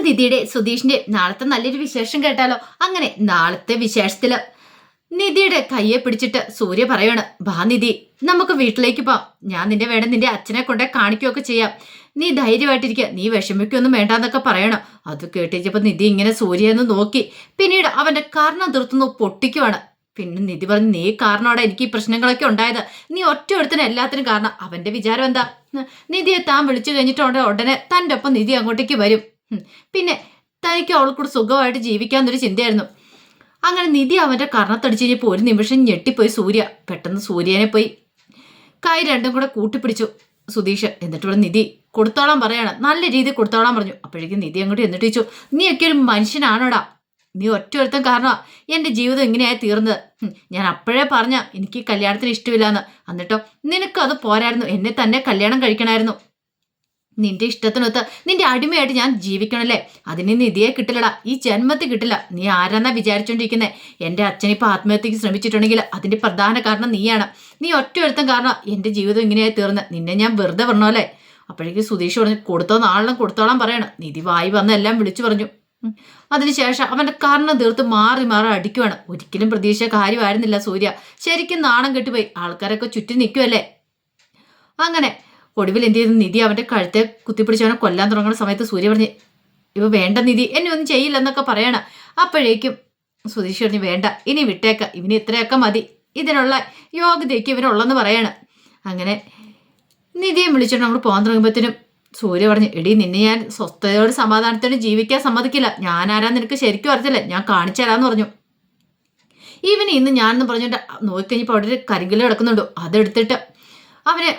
നിധിയുടെ സുധീഷിന്റെ നാളത്തെ നല്ലൊരു വിശേഷം കേട്ടാലോ? അങ്ങനെ നാളത്തെ വിശേഷത്തില് നിധിയുടെ കയ്യെ പിടിച്ചിട്ട് സൂര്യ പറയാണ്, വാ നിധി, നമുക്ക് വീട്ടിലേക്ക് പോവാം. ഞാൻ നിന്റെ വേണം നിന്റെ അച്ഛനെ കൊണ്ടേ കാണിക്കുകയൊക്കെ ചെയ്യാം. നീ ധൈര്യമായിട്ടിരിക്കുക, നീ വിഷമിക്കൊന്നും വേണ്ടാന്നൊക്കെ പറയണം. അത് കേട്ടിച്ചപ്പോ നിധി ഇങ്ങനെ സൂര്യന്ന് നോക്കി. പിന്നീട് അവന്റെ കാരണം തീർത്തുന്നു പൊട്ടിക്കുവാണ്. പിന്നെ നിധി പറഞ്ഞു, നീ കാരണോടെ എനിക്ക് ഈ പ്രശ്നങ്ങളൊക്കെ ഉണ്ടായത്. നീ ഒറ്റ ഒരുത്തിന് എല്ലാത്തിനും കാരണം. അവന്റെ വിചാരം എന്താ? നിധിയെ താൻ വിളിച്ചു കഴിഞ്ഞിട്ടുണ്ട് ഉടനെ തൻ്റെ ഒപ്പം നിധി അങ്ങോട്ടേക്ക് വരും. പിന്നെ തനിക്ക് അവൾക്കൂടെ സുഖമായിട്ട് ജീവിക്കാന്നൊരു ചിന്തയായിരുന്നു. അങ്ങനെ നിധി അവന്റെ കർണത്തടിച്ച് കഴിഞ്ഞപ്പോൾ ഒരു നിമിഷം ഞെട്ടിപ്പോയി സൂര്യ. പെട്ടെന്ന് സൂര്യനെ പോയി കൈ രണ്ടും കൂടെ കൂട്ടിപ്പിടിച്ചു സുധീഷ്. എന്നിട്ട് ഇവിടെ നിധി കൊടുത്തോളാൻ പറയാണ്, നല്ല രീതിയിൽ കൊടുത്തോളാൻ പറഞ്ഞു. അപ്പോഴേക്കും നിധി അങ്ങോട്ട് എന്നിട്ട് ചോദിച്ചു, നീയൊക്കെ ഒരു മനുഷ്യനാണോടാ? നീ ഒറ്റ ഒരുത്തം കാരണമാണ് എൻ്റെ ജീവിതം ഇങ്ങനെയായി തീർന്നത്. ഞാൻ അപ്പോഴേ പറഞ്ഞ എനിക്ക് കല്യാണത്തിന് ഇഷ്ടമില്ലാന്ന്. എന്നിട്ടോ നിനക്കത് പോരായിരുന്നു, എന്നെ തന്നെ കല്യാണം കഴിക്കണമായിരുന്നു. നിന്റെ ഇഷ്ടത്തിനൊത്ത് നിന്റെ അടിമയായിട്ട് ഞാൻ ജീവിക്കണല്ലേ? അതിന് നിധിയെ കിട്ടില്ലടാ, ഈ ജന്മത്തിൽ കിട്ടില്ല. നീ ആരാന്നാ വിചാരിച്ചോണ്ടിരിക്കുന്നേ? എൻ്റെ അച്ഛനിപ്പോൾ ആത്മഹത്യക്ക് ശ്രമിച്ചിട്ടുണ്ടെങ്കിൽ അതിന്റെ പ്രധാന കാരണം നീയാണ്. നീ ഒറ്റ ഒരുത്തം കാരണം എൻ്റെ ജീവിതം ഇങ്ങനെയായി തീർന്ന്. നിന്നെ ഞാൻ വെറുതെ പറഞ്ഞോല്ലേ? അപ്പോഴേക്കും സുധീഷ് പറഞ്ഞു, കൊടുത്തോ നാളെ കൊടുത്തോളാൻ പറയണം. നിധി വായി വന്ന് എല്ലാം വിളിച്ചു പറഞ്ഞു. അതിനുശേഷം അവന്റെ കാരണം തീർത്ത് മാറി മാറി അടിക്കുവാണ്. ഒരിക്കലും പ്രതീക്ഷ കാര്യമായിരുന്നില്ല സൂര്യ. ശരിക്കും നാണം കെട്ടുപോയി. ആൾക്കാരൊക്കെ ചുറ്റി നിൽക്കുമല്ലേ. അങ്ങനെ ഒടുവിൽ എന്ത് ചെയ്തു, നിധി അവന്റെ കഴുത്തെ കുത്തിപ്പിടിച്ചവനെ കൊല്ലാൻ തുടങ്ങുന്ന സമയത്ത് സൂര്യ പറഞ്ഞ്, ഇവ വേണ്ട നിധി, എന്നെ ഒന്നും ചെയ്യില്ലെന്നൊക്കെ പറയണം. അപ്പോഴേക്കും സുധീഷ് പറഞ്ഞു, വേണ്ട, ഇനി വിട്ടേക്ക, ഇവന് ഇത്രയൊക്കെ മതി, ഇതിനുള്ള യോഗ്യതയ്ക്ക് ഇവനുള്ളെന്ന് പറയാണ്. അങ്ങനെ നിധിയെ വിളിച്ചിട്ട് നമ്മൾ പോകാൻ തുടങ്ങുമ്പോഴത്തേനും സൂര്യ പറഞ്ഞു, എടി നിന്നെ ഞാൻ സ്വസ്ഥതയോട് സമാധാനത്തോടെ ജീവിക്കാൻ സമ്മതിക്കില്ല. ഞാൻ ആരാ നിനക്ക് ശരിക്കും അറിയത്തില്ല, ഞാൻ കാണിച്ചു തരാമെന്ന് പറഞ്ഞു. ഇവന് ഇന്ന് ഞാനെന്ന് പറഞ്ഞിട്ട് നോക്കിക്കഴിഞ്ഞപ്പോൾ അവിടെ ഒരു കരിങ്കല്ല് കിടക്കുന്നുണ്ടോ, അതെടുത്തിട്ട് അവനെ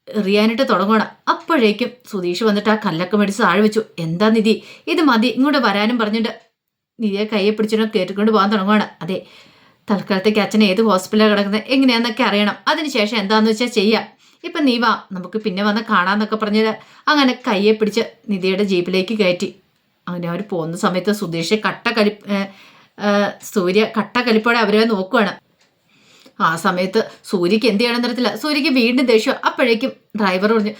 എറിയാനായിട്ട് തുടങ്ങണം. അപ്പോഴേക്കും സുധീഷ് വന്നിട്ട് ആ കല്ലൊക്കെ മേടിച്ച് താഴെ വെച്ചു. എന്താ നിധി, ഇത് മതി, ഇങ്ങോട്ട് വരാനും പറഞ്ഞിട്ട് നിധിയെ കയ്യെ പിടിച്ചിട്ട് കയറ്റിക്കൊണ്ട് പോകാൻ തുടങ്ങുകയാണ്. അതെ, തൽക്കാലത്തേക്ക് അച്ഛൻ ഏത് ഹോസ്പിറ്റലിലാണ് കിടക്കുന്നത് എങ്ങനെയാണെന്നൊക്കെ അറിയണം. അതിനുശേഷം എന്താണെന്ന് വെച്ചാൽ ചെയ്യാം. ഇപ്പം നീ വാ, നമുക്ക് പിന്നെ വന്ന് കാണാമെന്നൊക്കെ പറഞ്ഞത്. അങ്ങനെ കയ്യെ പിടിച്ച് നിധിയുടെ ജീപ്പിലേക്ക് കയറ്റി. അങ്ങനെ അവർ പോകുന്ന സമയത്ത് സുധീഷ് സൂര്യ കട്ടക്കലിപ്പോടെ അവരെ നോക്കുവാണ്. ആ സമയത്ത് സൂര്യക്ക് എന്ത് ചെയ്യണമെന്ന് അറിയത്തില്ല. സൂര്യക്ക് വീണ്ടും ദേഷ്യം. അപ്പോഴേക്കും ഡ്രൈവർ പറഞ്ഞു,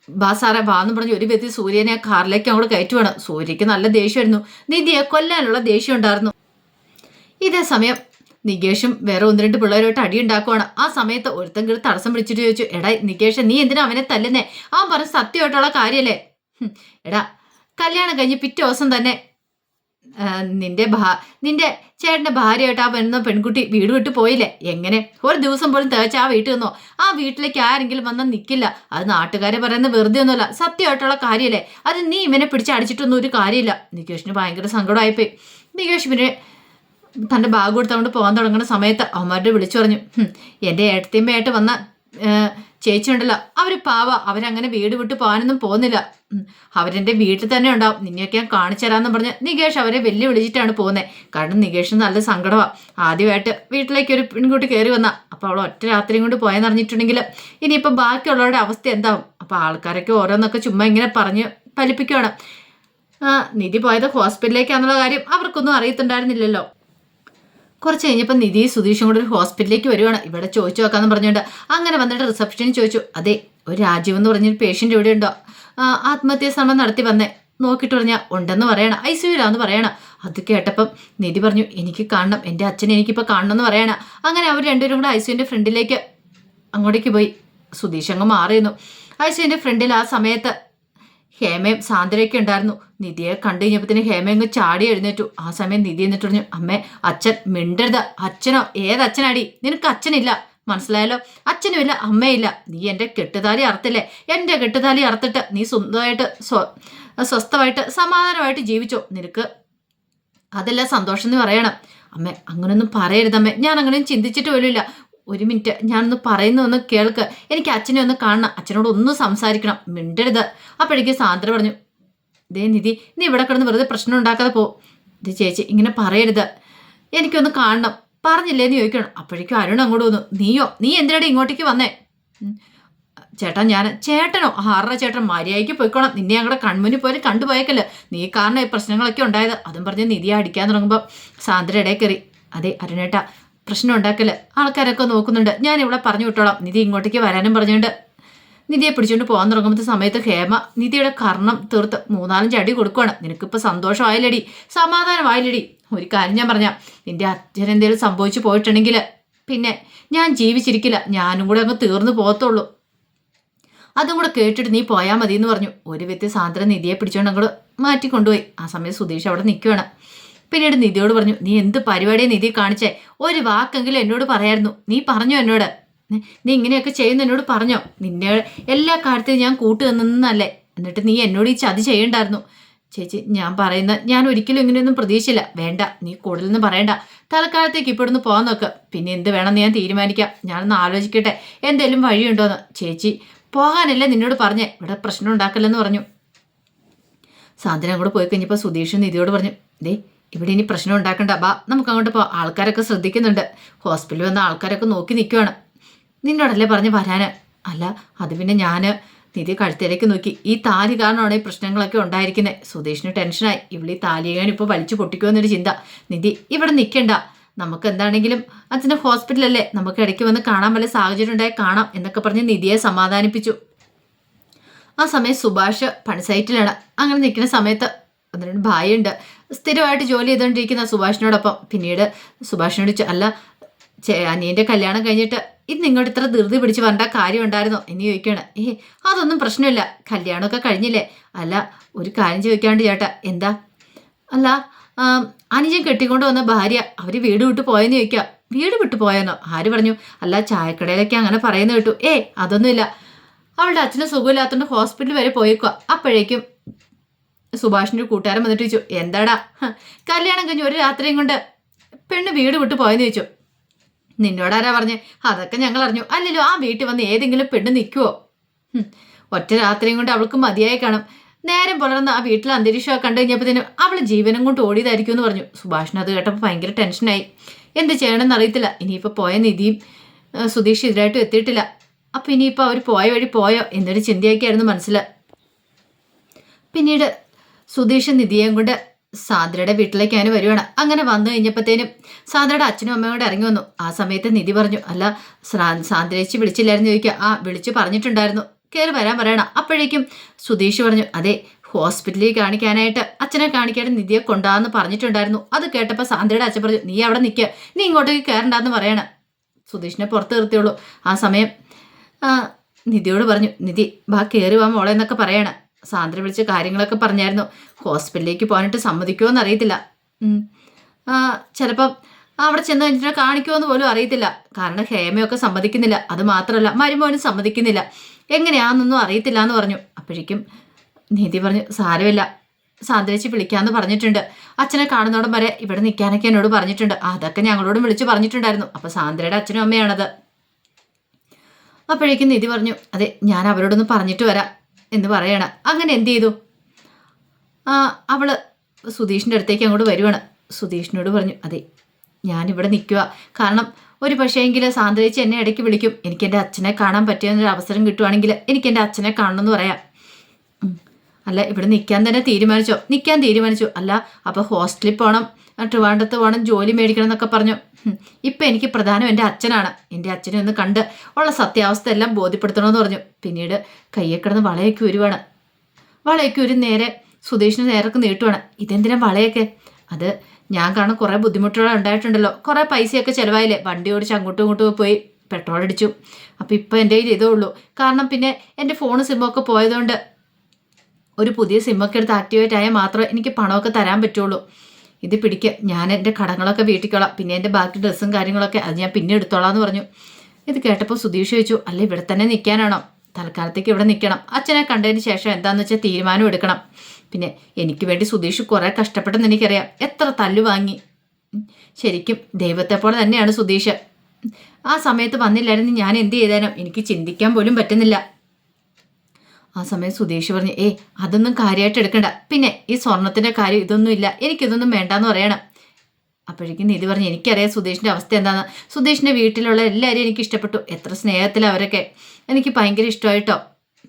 ബാ സാറേ വാന്ന് പറഞ്ഞ് ഒരു വ്യക്തി സൂര്യനെ ആ കാറിലേക്ക് അങ്ങോട്ട് കയറ്റുവാണ്. സൂര്യക്ക് നല്ല ദേഷ്യമായിരുന്നു. നിധിയെ കൊല്ലാനുള്ള ദേഷ്യം ഉണ്ടായിരുന്നു. ഇതേ സമയം നികേഷും വേറെ ഒന്ന് രണ്ട് പിള്ളേരുമായിട്ട് അടിയുണ്ടാക്കുവാണ്. ആ സമയത്ത് ഒരുത്തൻ കീഴ് തടസ്സം പിടിച്ചിട്ട് ചോദിച്ചു, എടാ നികേഷ്, നീ എന്തിനാ അവനെ തല്ലുന്നേ? അവൻ പറഞ്ഞ സത്യമായിട്ടുള്ള കാര്യമല്ലേ? എടാ, കല്യാണം കഴിഞ്ഞ് പിറ്റേ ദിവസം തന്നെ നിന്റെ ചേട്ടൻ്റെ ഭാര്യയായിട്ട് ആ വരുന്ന പെൺകുട്ടി വീട് വിട്ട് പോയില്ലേ? എങ്ങനെ? ഒരു ദിവസം പോലും തികച്ച ആ വീട്ടിൽ നിന്നോ? ആ വീട്ടിലേക്ക് ആരെങ്കിലും വന്നാൽ നിൽക്കില്ല. അത് നാട്ടുകാരെ പറയുന്നത് വെറുതെ ഒന്നുമല്ല, സത്യമായിട്ടുള്ള കാര്യമല്ലേ? അത് നീ ഇവനെ പിടിച്ച് അടിച്ചിട്ടൊന്നും ഒരു കാര്യമില്ല. നികേഷിന് ഭയങ്കര സങ്കടമായിപ്പോയി. നികേഷ് പിന്നെ തൻ്റെ ബാഗ് കൊടുത്തുകൊണ്ട് പോകാൻ തുടങ്ങുന്ന സമയത്ത് അവന്മാരുടെ വിളിച്ചു പറഞ്ഞു, എൻ്റെ ഏട്ടത്തിയമ്മയായിട്ട് വന്ന ചേച്ചി ഉണ്ടല്ലോ, അവർ പാവ, അവരങ്ങനെ വീട് വിട്ട് പോകാനൊന്നും പോകുന്നില്ല. അവരെൻ്റെ വീട്ടിൽ തന്നെ ഉണ്ടാവും, നിന്നെയൊക്കെ ഞാൻ കാണിച്ചു തരാമെന്ന് പറഞ്ഞ് നികേഷ് അവരെ വിളിച്ചിട്ടാണ് പോകുന്നത്. കാരണം നികേഷിന് നല്ല സങ്കടമാണ്. ആദ്യമായിട്ട് വീട്ടിലേക്ക് ഒരു പെൺകുട്ടി കയറി വന്ന, അപ്പോൾ അവൾ ഒറ്റ രാത്രിയും കൊണ്ട് പോയെന്ന് അറിഞ്ഞിട്ടുണ്ടെങ്കിൽ ഇനിയിപ്പോൾ ബാക്കിയുള്ളവരുടെ അവസ്ഥ എന്താവും? അപ്പോൾ ആൾക്കാരൊക്കെ ഓരോന്നൊക്കെ ചുമ്മാ ഇങ്ങനെ പറഞ്ഞ് ഫലിപ്പിക്കുകയാണ്. നിധി പോയത് ഹോസ്പിറ്റലിലേക്കാന്നുള്ള കാര്യം അവർക്കൊന്നും അറിയത്തുണ്ടായിരുന്നില്ലല്ലോ. കുറച്ച് കഴിഞ്ഞപ്പോൾ നിധി സുധീഷും കൂടെ ഒരു ഹോസ്പിറ്റലിലേക്ക് വരുവാണ്. ഇവിടെ ചോദിച്ചു നോക്കാമെന്ന് പറഞ്ഞുകൊണ്ട് അങ്ങനെ വന്നിട്ട് റിസപ്ഷനിൽ ചോദിച്ചു, അതെ, ഒരു രാജീവ് എന്ന് പറഞ്ഞൊരു പേഷ്യൻ്റ് ഇവിടെ ഉണ്ടോ? ആത്മഹത്യാ ശ്രമം നടത്തി വന്നേ. നോക്കിയിട്ട് പറഞ്ഞാൽ ഉണ്ടെന്ന് പറയണം, ഐസിയുലാന്ന് പറയണം. അത് കേട്ടപ്പം നിധി പറഞ്ഞു, എനിക്ക് കാണണം, എൻ്റെ അച്ഛനെ എനിക്കിപ്പോൾ കാണണമെന്ന് പറയണം. അങ്ങനെ അവർ രണ്ടുപേരും കൂടെ ഐസിയുവിൻ്റെ ഫ്രണ്ടിലേക്ക് അങ്ങോട്ടേക്ക് പോയി. സുധീഷ് അങ്ങ് മാറിയിരുന്നു. ഐസിയുവിൻ്റെ ഫ്രണ്ടിൽ ആ സമയത്ത് ഹേമയും സാന്ദ്രയൊക്കെ ഉണ്ടായിരുന്നു. നിധിയെ കണ്ടു കഴിഞ്ഞപ്പത്തിന് ഹേമ അങ്ങ് ചാടി എഴുന്നേറ്റു. ആ സമയം നിധി എന്നിട്ട് പറഞ്ഞു, അമ്മേ, അച്ഛൻ മിണ്ടരുത്. അച്ഛനോ? ഏതച്ഛനാടി? നിനക്ക് അച്ഛനില്ല, മനസ്സിലായല്ലോ? അച്ഛനുമില്ല, അമ്മയില്ല. നീ എൻ്റെ കെട്ടുതാലി അറുത്തില്ലേ? എൻ്റെ കെട്ടുതാലി അറുത്തിട്ട് നീ സ്വന്തമായിട്ട് സ്വസ്ഥമായിട്ട് സമാധാനമായിട്ട് ജീവിച്ചോ. നിനക്ക് അതല്ല സന്തോഷം എന്ന് പറയണം. അമ്മേ, അങ്ങനൊന്നും പറയരുതമ്മേ, ഞാൻ അങ്ങനെയൊന്നും ചിന്തിച്ചിട്ട് പോലുമില്ല. ഒരു മിനിറ്റ്, ഞാനൊന്ന് പറയുന്നൊന്ന് കേൾക്ക്. എനിക്ക് അച്ഛനെ ഒന്ന് കാണണം, അച്ഛനോട് ഒന്ന് സംസാരിക്കണം, മിണ്ടരുത്. അപ്പോഴേക്ക് സാന്ദ്ര പറഞ്ഞു, ദേ നിധി, നീ ഇവിടെ കിടന്ന് വെറുതെ പ്രശ്നം ഉണ്ടാക്കാതെ പോ. ഇത് ചേച്ചി ഇങ്ങനെ പറയരുത്, എനിക്കൊന്ന് കാണണം, പറഞ്ഞില്ലേന്ന് ചോദിക്കണം. അപ്പോഴേക്കും അരുൺ അങ്ങോട്ട് വന്നു. നീ എന്തിനാണ് ഇങ്ങോട്ടേക്ക് വന്നേ? ചേട്ടാ ചേട്ടനോ? ആറര ചേട്ടൻ, മര്യാദയ്ക്ക് പോയിക്കോണം. നിന്നെ ഞങ്ങളുടെ കൺമുന്നിൽ പോയി കണ്ടുപോയേക്കല്ലോ. നീ കാരണം ഈ പ്രശ്നങ്ങളൊക്കെ ഉണ്ടായത്. അതും പറഞ്ഞ് നിധിയെ അടിക്കാൻ തുടങ്ങുമ്പോൾ സാന്ദ്ര ഇടയിൽ കയറി, അതെ അരുണേട്ടാ, പ്രശ്നം ഉണ്ടാക്കല്, ആൾക്കാരൊക്കെ നോക്കുന്നുണ്ട്, ഞാൻ ഇവിടെ പറഞ്ഞു വിട്ടോളാം. നിധി ഇങ്ങോട്ടേക്ക് വരാനും പറഞ്ഞുകൊണ്ട് നിധിയെ പിടിച്ചുകൊണ്ട് പോകാൻ തുടങ്ങുമ്പോഴത്തെ സമയത്ത് ഹേമ നിധിയുടെ കർണം തീർത്ത് 3-4 അടി കൊടുക്കുവാണ്. നിനക്കിപ്പോൾ സന്തോഷമായില്ലടി, സമാധാനമായില്ലടി. ഒരു കാര്യം ഞാൻ പറഞ്ഞാൽ, നിന്റെ അച്ഛൻ എന്തെങ്കിലും സംഭവിച്ചു പോയിട്ടുണ്ടെങ്കിൽ പിന്നെ ഞാൻ ജീവിച്ചിരിക്കില്ല, ഞാനും കൂടെ അങ്ങ് തീർന്നു പോകത്തുള്ളൂ. അതും കൂടെ കേട്ടിട്ട് നീ പോയാൽ മതി എന്ന് പറഞ്ഞു. ഒരു വ്യക്തി സാന്ദ്ര നിധിയെ പിടിച്ചുകൊണ്ട് അങ്ങോട്ട് മാറ്റിക്കൊണ്ടുപോയി. ആ സമയം സുധീഷ് അവിടെ നിൽക്കുകയാണ്. പിന്നീട് നിധിയോട് പറഞ്ഞു, നീ എന്ത് പരിപാടിയെ നിധി കാണിച്ചേ? ഒരു വാക്കെങ്കിലും എന്നോട് പറയായിരുന്നു. നീ പറഞ്ഞോ എന്നോട്? നീ ഇങ്ങനെയൊക്കെ ചെയ്യുന്ന എന്നോട് പറഞ്ഞോ? നിന്നെ എല്ലാ കാര്യത്തിലും ഞാൻ കൂട്ടുനിന്നല്ലേ, എന്നിട്ട് നീ എന്നോട് ഈ ചതി ചെയ്യണ്ടായിരുന്നു. ചേച്ചി, ഞാൻ ഒരിക്കലും ഇങ്ങനെയൊന്നും പ്രതീക്ഷിച്ചില്ല. വേണ്ട, നീ കൂടുതലൊന്നും പറയണ്ട. തൽക്കാലത്തേക്ക് ഇവിടുന്ന് പോകാൻ നോക്ക്. പിന്നെ എന്ത് വേണമെന്ന് ഞാൻ തീരുമാനിക്കാം. ഞാനൊന്ന് ആലോചിക്കട്ടെ എന്തെങ്കിലും വഴിയുണ്ടോയെന്ന്. ചേച്ചി, പോകാനല്ലേ നിന്നോട് പറഞ്ഞേ, ഇവിടെ പ്രശ്നം ഉണ്ടാക്കല്ലെന്ന് പറഞ്ഞു. സാന്ദ്ര അങ്ങോട്ട് പോയി കഴിഞ്ഞപ്പോൾ സുധീഷ് നിധിയോട് പറഞ്ഞു, ദേ ഇവിടെ ഇനി പ്രശ്നം ഉണ്ടാക്കണ്ട, ബാ നമുക്ക് അങ്ങോട്ട് പോവാം. ആൾക്കാരൊക്കെ ശ്രദ്ധിക്കുന്നുണ്ട്, ഹോസ്പിറ്റലിൽ വന്ന ആൾക്കാരൊക്കെ നോക്കി നിൽക്കുവാണ്. നിന്നോടല്ലേ പറഞ്ഞ് വരാന്? അല്ല, അത് പിന്നെ ഞാൻ നിധി കഴുത്തേലേക്ക് നോക്കി. ഈ താലി കാരണമാണ് ഈ പ്രശ്നങ്ങളൊക്കെ ഉണ്ടായിരിക്കുന്നത്. സുധീഷിന് ടെൻഷനായി. ഇവിടെ ഈ താലിയാൻ ഇപ്പോൾ വലിച്ചു പൊട്ടിക്കുമെന്നൊരു ചിന്ത. നിധി ഇവിടെ നിൽക്കണ്ട, നമുക്ക് എന്താണെങ്കിലും അച്ഛൻ്റെ ഹോസ്പിറ്റലല്ലേ, നമുക്ക് ഇടയ്ക്ക് വന്ന് കാണാൻ വല്ല സാഹചര്യം ഉണ്ടായി കാണാം എന്നൊക്കെ പറഞ്ഞ് നിധിയെ സമാധാനിപ്പിച്ചു. ആ സമയം സുഭാഷ് പണിസൈറ്റിലാണ്. അങ്ങനെ നിൽക്കുന്ന സമയത്ത് അതിനൊരു ഭായിയുണ്ട്, സ്ഥിരമായിട്ട് ജോലി ചെയ്തുകൊണ്ടിരിക്കുന്ന സുഭാഷിനോടൊപ്പം. പിന്നീട് സുഭാഷിനോട് അല്ല, അനിയൻ്റെ കല്യാണം കഴിഞ്ഞിട്ട് ഇന്ന് ഇങ്ങോട്ട് ഇത്ര ധൃതി പിടിച്ച് വരേണ്ട കാര്യം ഉണ്ടായിരുന്നോ എന്ന് ചോദിക്കുകയാണ്. അതൊന്നും പ്രശ്നമില്ല, കല്യാണമൊക്കെ കഴിഞ്ഞില്ലേ. അല്ല, ഒരു കാര്യം ചോദിക്കാണ്ട് ചേട്ടാ. എന്താ? അല്ല, അനുജൻ കെട്ടിക്കൊണ്ട് വന്ന ഭാര്യ അവർ വീട് വിട്ട് പോയെന്ന് ചോദിക്കുക. വീട് വിട്ടു പോയെന്നോ? ആര് പറഞ്ഞു? അല്ല, ചായക്കടയിലൊക്കെ അങ്ങനെ പറയുന്ന കേട്ടു. അതൊന്നുമില്ല, അവളുടെ അച്ഛന് സുഖമില്ലാത്തതുകൊണ്ട് ഹോസ്പിറ്റലിൽ വരെ പോയേക്കുക. അപ്പോഴേക്കും സുഭാഷിൻ്റെ ഒരു കൂട്ടുകാരൻ വന്നിട്ട് ചോദിച്ചു, എന്താടാ കല്യാണം കഴിഞ്ഞ് ഒരു രാത്രിയും കൊണ്ട് പെണ്ണ് വീട് വിട്ട് പോയെന്ന് ചോദിച്ചു. നിന്നോടാരാ പറഞ്ഞ്? അതൊക്കെ ഞങ്ങൾ അറിഞ്ഞു. അല്ലല്ലോ, ആ വീട്ടിൽ വന്ന് ഏതെങ്കിലും പെണ്ണ് നിൽക്കുവോ? ഒറ്റ രാത്രിയും കൊണ്ട് അവൾക്ക് മതിയായി കാണും. നേരം പുലർന്ന് ആ വീട്ടിലെ അന്തരീക്ഷമൊക്കെ കണ്ടു കഴിഞ്ഞപ്പോഴത്തേനും അവൾ ജീവനും കൊണ്ട് ഓടിയതായിരിക്കും എന്ന് പറഞ്ഞു. സുഭാഷിന് അത് കേട്ടപ്പോൾ ഭയങ്കര ടെൻഷനായി. എന്ത് ചെയ്യണമെന്ന് അറിയത്തില്ല. ഇനിയിപ്പോൾ പോയ നിധിയും സുധീഷ് ഇതിലായിട്ടും എത്തിയിട്ടില്ല. അപ്പം ഇനിയിപ്പോൾ അവർ പോയ വഴി പോയോ എന്നൊരു ചിന്തയൊക്കെയായിരുന്നു മനസ്സിൽ. പിന്നീട് സുധീഷ് നിധിയെയും കൊണ്ട് സാന്ദ്രയുടെ വീട്ടിലേക്ക് ഞാൻ വരുവാണ്. അങ്ങനെ വന്നു കഴിഞ്ഞപ്പോഴത്തേനും സാന്ദ്രയുടെ അച്ഛനും അമ്മയും കൂടെ ഇറങ്ങി വന്നു. ആ സമയത്ത് നിധി പറഞ്ഞു, അല്ല സാന്ദ്രേച്ചി വിളിച്ചില്ലായിരുന്നു ചോദിക്കുക. വിളിച്ചു പറഞ്ഞിട്ടുണ്ടായിരുന്നു, കയറി വരാൻ പറയണം. അപ്പോഴേക്കും സുധീഷ് പറഞ്ഞു, അതെ ഹോസ്പിറ്റലിൽ കാണിക്കാനായിട്ട് അച്ഛനെ കാണിക്കാനായിട്ട് നിധിയെ കൊണ്ടാന്ന് പറഞ്ഞിട്ടുണ്ടായിരുന്നു. അത് കേട്ടപ്പോൾ സാന്ദ്രയുടെ അച്ഛൻ പറഞ്ഞു, നീ അവിടെ നിൽക്കുക, നീ ഇങ്ങോട്ടേക്ക് കയറണ്ടെന്ന് പറയണം. സുധീഷിനെ പുറത്ത് നിർത്തിയുള്ളൂ. ആ സമയം നിധിയോട് പറഞ്ഞു, നിധി ബാ കയറി വാ മോളെ എന്നൊക്കെ പറയണം. സാന്ദ്ര വിളിച്ച് കാര്യങ്ങളൊക്കെ പറഞ്ഞായിരുന്നു. ഹോസ്പിറ്റലിലേക്ക് പോകാനായിട്ട് സമ്മതിക്കുമോ എന്നറിയത്തില്ല. ചിലപ്പം അവിടെ ചെന്ന് കഴിഞ്ഞിട്ട് കാണിക്കുമോയെന്ന് പോലും അറിയത്തില്ല. കാരണം ഹേമയൊക്കെ സമ്മതിക്കുന്നില്ല. അത് മാത്രമല്ല മരുമോനും സമ്മതിക്കുന്നില്ല. എങ്ങനെയാണെന്നൊന്നും അറിയത്തില്ല എന്ന് പറഞ്ഞു. അപ്പോഴേക്കും നിധി പറഞ്ഞു, സാരമില്ല, സാന്ദ്രേച്ചി വിളിക്കാമെന്ന് പറഞ്ഞിട്ടുണ്ട്. അച്ഛനെ കാണുന്നോടം വരെ ഇവിടെ നിൽക്കാനൊക്കെ എന്നോട് പറഞ്ഞിട്ടുണ്ട്. അതൊക്കെ ഞങ്ങളോടും വിളിച്ച് പറഞ്ഞിട്ടുണ്ടായിരുന്നു. അപ്പോൾ സാന്ദ്രയുടെ അച്ഛനും അമ്മയാണത്. അപ്പോഴേക്കും നിധി പറഞ്ഞു, അതെ ഞാൻ അവരോടൊന്ന് പറഞ്ഞിട്ട് വരാം എന്ന് പറയണം. അങ്ങനെ എന്ത് ചെയ്തു? അവള് സുധീഷിൻ്റെ അടുത്തേക്ക് അങ്ങോട്ട് വരുവാണ്. സുധീഷിനോട് പറഞ്ഞു, അതെ ഞാനിവിടെ നിൽക്കുക. കാരണം ഒരു പക്ഷേങ്കിൽ സാന്ദ്രേച്ചി എന്നെ ഇടയ്ക്ക് വിളിക്കും. എനിക്ക് എൻ്റെ അച്ഛനെ കാണാൻ പറ്റിയൊരു അവസരം കിട്ടുവാണെങ്കിൽ എനിക്ക് എൻ്റെ അച്ഛനെ കാണണമെന്ന് പറയാം. അല്ല, ഇവിടെ നിൽക്കാൻ തന്നെ തീരുമാനിച്ചോ? നിൽക്കാൻ തീരുമാനിച്ചു. അല്ല, അപ്പോൾ ഹോസ്റ്റലിൽ പോകണം, ട്രിവാൻഡ്രത്ത് പോകണം, ജോലി മേടിക്കണം എന്നൊക്കെ പറഞ്ഞു. ഇപ്പം എനിക്ക് പ്രധാനം എൻ്റെ അച്ഛനാണ്. എൻ്റെ അച്ഛനെ ഒന്ന് കണ്ട് ഉള്ള സത്യാവസ്ഥ എല്ലാം ബോധ്യപ്പെടുത്തണമെന്ന് പറഞ്ഞു. പിന്നീട് കയ്യെ കിടന്ന് വളയൊക്കെ ഉരുവാണ്. വളയൊക്കെ ഒരു നേരെ സുധീഷിന് നേരൊക്കെ നീട്ടുവാണ്. ഇതെന്തിനാ വളയൊക്കെ? അത് ഞാൻ കാരണം കുറേ ബുദ്ധിമുട്ടുകൾ ഉണ്ടായിട്ടുണ്ടല്ലോ, കുറേ പൈസയൊക്കെ ചിലവായില്ലേ, വണ്ടി ഓടിച്ച് അങ്ങോട്ടും ഇങ്ങോട്ടും പോയി പെട്രോൾ അടിച്ചു. അപ്പോൾ ഇപ്പോൾ എൻ്റെ കയ്യിൽ ഇതേ ഉള്ളൂ. കാരണം പിന്നെ എൻ്റെ ഫോണ് സിമ്മൊക്കെ പോയതുകൊണ്ട് ഒരു പുതിയ സിമ്മൊക്കെ എടുത്ത് ആക്ടിവേറ്റ് ആയാൽ മാത്രമേ എനിക്ക് പണമൊക്കെ തരാൻ പറ്റുള്ളൂ. ഇത് പിടിക്കുക, ഞാൻ എൻ്റെ കടങ്ങളൊക്കെ വീട്ടിക്കോളാം, പിന്നെ എൻ്റെ ബാക്കി ഡ്രസ്സും കാര്യങ്ങളൊക്കെ അത് ഞാൻ പിന്നെ എടുത്തോളാം എന്ന് പറഞ്ഞു. ഇത് കേട്ടപ്പോൾ സുധീഷ് ചോദിച്ചു, അല്ല ഇവിടെ തന്നെ നിൽക്കാനാണോ? തൽക്കാലത്തേക്ക് ഇവിടെ നിൽക്കണം. അച്ഛനെ കണ്ടതിന് ശേഷം എന്താണെന്ന് വെച്ചാൽ തീരുമാനം എടുക്കണം. പിന്നെ എനിക്ക് വേണ്ടി സുധീഷ് കുറേ കഷ്ടപ്പെട്ടെന്ന് എനിക്കറിയാം. എത്ര തല്ലു വാങ്ങി. ശരിക്കും ദൈവത്തെ പോലെ തന്നെയാണ് സുധീഷ്. ആ സമയത്ത് വന്നില്ലായിരുന്നു ഞാൻ എന്ത് ചെയ്തേനും എനിക്ക് ചിന്തിക്കാൻ പോലും പറ്റുന്നില്ല. ആ സമയം സുധീഷ് പറഞ്ഞു, അതൊന്നും കാര്യമായിട്ട് എടുക്കണ്ട. പിന്നെ ഈ സ്വർണത്തിൻ്റെ കാര്യം ഇതൊന്നും ഇല്ല, എനിക്കിതൊന്നും വേണ്ടാന്ന് പറയണം. അപ്പോഴേക്കും നിധി പറഞ്ഞു, എനിക്കറിയാം സുധീഷിൻ്റെ അവസ്ഥ എന്താണെന്ന്. സുധീഷിൻ്റെ വീട്ടിലുള്ള എല്ലാവരെയും എനിക്ക് ഇഷ്ടപ്പെട്ടു. എത്ര സ്നേഹത്തിലാണ് അവരൊക്കെ. എനിക്ക് ഭയങ്കര ഇഷ്ടമായിട്ടോ.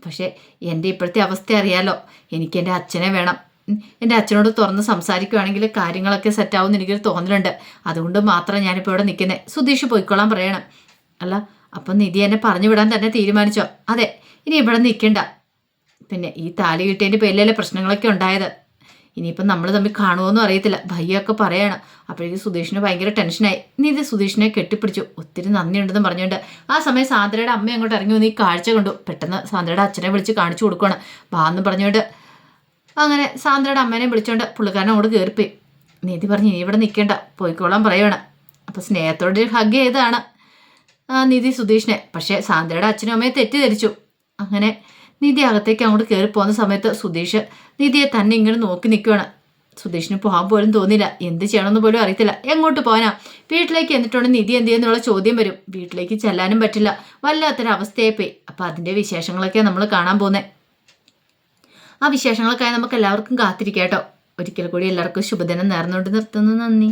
പക്ഷേ എൻ്റെ ഇപ്പോഴത്തെ അവസ്ഥ അറിയാലോ. എനിക്ക് എൻ്റെ അച്ഛനെ വേണം. എൻ്റെ അച്ഛനോട് തുറന്ന് സംസാരിക്കുകയാണെങ്കിൽ കാര്യങ്ങളൊക്കെ സെറ്റാവുമെന്ന് എനിക്കൊരു തോന്നലുണ്ട്. അതുകൊണ്ട് മാത്രം ഞാനിപ്പോൾ ഇവിടെ നിൽക്കുന്നത്. സുധീഷ് പോയിക്കോളാൻ പറയണം. അല്ല, അപ്പം നിധി എന്നെ പറഞ്ഞു വിടാൻ തന്നെ തീരുമാനിച്ചോ? അതെ, ഇനി ഇവിടെ നിൽക്കണ്ട. പിന്നെ ഈ താലി കിട്ടിയതിൻ്റെ പേരിലല്ലേ പ്രശ്നങ്ങളൊക്കെ ഉണ്ടായത്. ഇനിയിപ്പം നമ്മൾ തമ്മിൽ കാണുമോന്നും അറിയത്തില്ല, ഭയ്യൊക്കെ പറയാണ്. അപ്പോഴേക്കും സുധീഷിന് ഭയങ്കര ടെൻഷനായി. നിധി സുധീഷിനെ കെട്ടിപ്പിടിച്ചു. ഒത്തിരി നന്ദിയുണ്ടെന്ന് പറഞ്ഞുകൊണ്ട് ആ സമയം സാന്ദ്രയുടെ അമ്മ അങ്ങോട്ട് ഇറങ്ങി വന്ന് ഈ കാഴ്ച കണ്ടു. പെട്ടെന്ന് സാന്ദ്രയുടെ അച്ഛനെ വിളിച്ച് കാണിച്ചു കൊടുക്കുകയാണ്. എന്ന് പറഞ്ഞുകൊണ്ട് അങ്ങനെ സാന്ദ്രയുടെ അമ്മേനെ വിളിച്ചുകൊണ്ട് പുള്ളിക്കാരനെ അങ്ങോട്ട് കയറിപ്പോയി. നിധി പറഞ്ഞ് ഇനി ഇവിടെ നിൽക്കേണ്ട, പോയിക്കോളാൻ പറയുകയാണ്. അപ്പോൾ സ്നേഹത്തോടെ ഹഗ് ചെയ്താണ് നിധി സുധീഷിനെ. പക്ഷേ സാന്ദ്രയുടെ അച്ഛനും അമ്മയെ തെറ്റിദ്ധരിച്ചു. അങ്ങനെ നിധി അകത്തേക്ക് അങ്ങോട്ട് കയറി പോകുന്ന സമയത്ത് സുധീഷ് നിധിയെ തന്നെ ഇങ്ങനെ നോക്കി നിൽക്കുകയാണ്. സുധീഷിന് പോകാൻ പോലും തോന്നില്ല, എന്ത് ചെയ്യണമെന്ന് പോലും അറിയത്തില്ല. എങ്ങോട്ട് പോകാനാ? വീട്ടിലേക്ക് എന്നിട്ടുണ്ട് നിധി എന്ത് ചെയ്യുന്നുള്ള ചോദ്യം വരും. വീട്ടിലേക്ക് ചെല്ലാനും പറ്റില്ല, വല്ലാത്തൊരവസ്ഥയായി പോയി. അപ്പം അതിൻ്റെ വിശേഷങ്ങളൊക്കെ നമ്മൾ കാണാൻ പോകുന്നത്. ആ വിശേഷങ്ങൾക്കായി നമുക്ക് എല്ലാവർക്കും കാത്തിരിക്കാം കേട്ടോ. ഒരിക്കൽ കൂടി എല്ലാവർക്കും ശുഭദിനം നേർന്നുകൊണ്ട് നിർത്തുന്നു. നന്ദി.